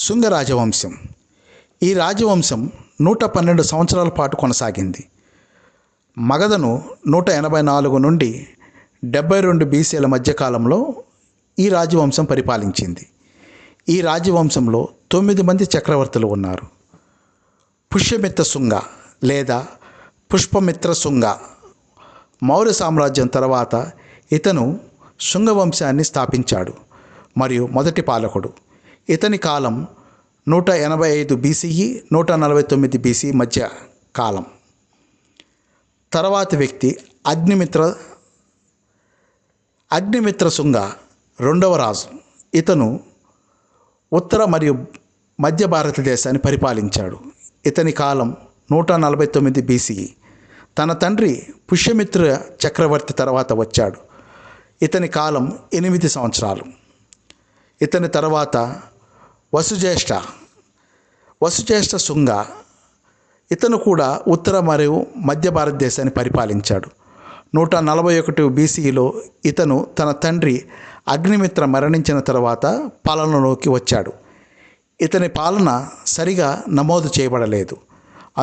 శుంగ రాజవంశం. ఈ రాజవంశం 112 సంవత్సరాల పాటు కొనసాగింది. మగధను 184 నుండి 72 బీసీల మధ్యకాలంలో ఈ రాజవంశం పరిపాలించింది. ఈ రాజవంశంలో 9 మంది చక్రవర్తులు ఉన్నారు. పుష్యమిత్ర శుంగ లేదా పుష్పమిత్ర శుంగ మౌర్య సామ్రాజ్యం తర్వాత ఇతను శుంగ వంశాన్ని స్థాపించాడు మరియు మొదటి పాలకుడు. ఇతని కాలం 185 బీసీఈ 149 బీసీ మధ్య కాలం. తర్వాతి వ్యక్తి అగ్నిమిత్ర శుంగ రెండవ రాజు. ఇతను ఉత్తర మరియు మధ్య భారతదేశాన్ని పరిపాలించాడు. ఇతని కాలం 149 బీసీఈ. తన తండ్రి పుష్యమిత్ర చక్రవర్తి తర్వాత వచ్చాడు. ఇతని కాలం 8 సంవత్సరాలు. ఇతని తర్వాత వసుజ్యేష్ఠ శుంగ. ఇతను కూడా ఉత్తర మరియు మధ్య భారతదేశాన్ని పరిపాలించాడు. 141 బీసీలో ఇతను తన తండ్రి అగ్నిమిత్ర మరణించిన తర్వాత పాలనలోకి వచ్చాడు. ఇతని పాలన సరిగా నమోదు చేయబడలేదు.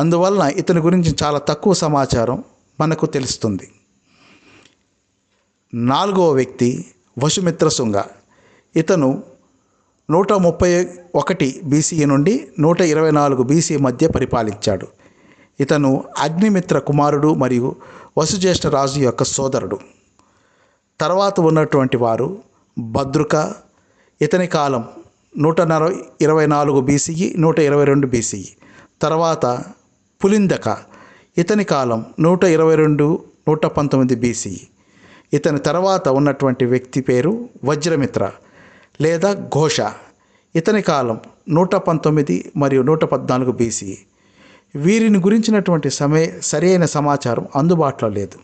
అందువలన ఇతని గురించి చాలా తక్కువ సమాచారం మనకు తెలుస్తుంది. 4వ వ్యక్తి వసుమిత్ర శుంగ. ఇతను 131 బీసీ నుండి 124 బీసీ మధ్య పరిపాలించాడు. ఇతను అగ్నిమిత్ర కుమారుడు మరియు వసుజ్యేష్ఠ రాజు యొక్క సోదరుడు. తర్వాత ఉన్నటువంటి వారు భద్రుక. ఇతని కాలం 124 బీసీఈ 122 బీసీఈ. తర్వాత పులిందక. ఇతని కాలం 122 119 బీసీఈ. ఇతని తర్వాత ఉన్నటువంటి వ్యక్తి పేరు వజ్రమిత్ర లేదా ఘోష. ఇతని కాలం 119 మరియు 114 బీసీ. వీరిని గురించినటువంటి సరైన సమాచారం అందుబాటులో లేదు.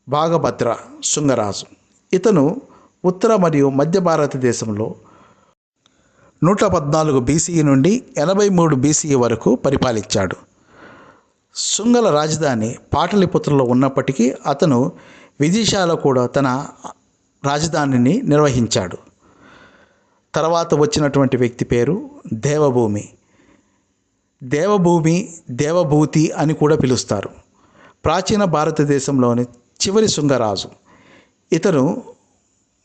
భాగభద్ర శుంగరాజు. ఇతను ఉత్తర మరియు మధ్య భారతదేశంలో 114 బీసీ నుండి 83 బీసీ వరకు పరిపాలించాడు. శుంగల రాజధాని పాటలిపుత్రలో ఉన్నప్పటికీ అతను విదిశాలో కూడా తన రాజధానిని నిర్వహించాడు. తర్వాత వచ్చినటువంటి వ్యక్తి పేరు దేవభూమి. దేవభూతి అని కూడా పిలుస్తారు. ప్రాచీన భారతదేశంలోని చివరి శుంగరాజు. ఇతను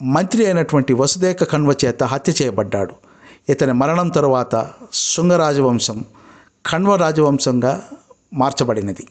మంత్రి అయినటువంటి వసుదేక కణ్వ చేత హత్య చేయబడ్డాడు. ఇతని మరణం తరువాత శుంగ రాజవంశం కణ్వ రాజవంశంగా మార్చబడినది.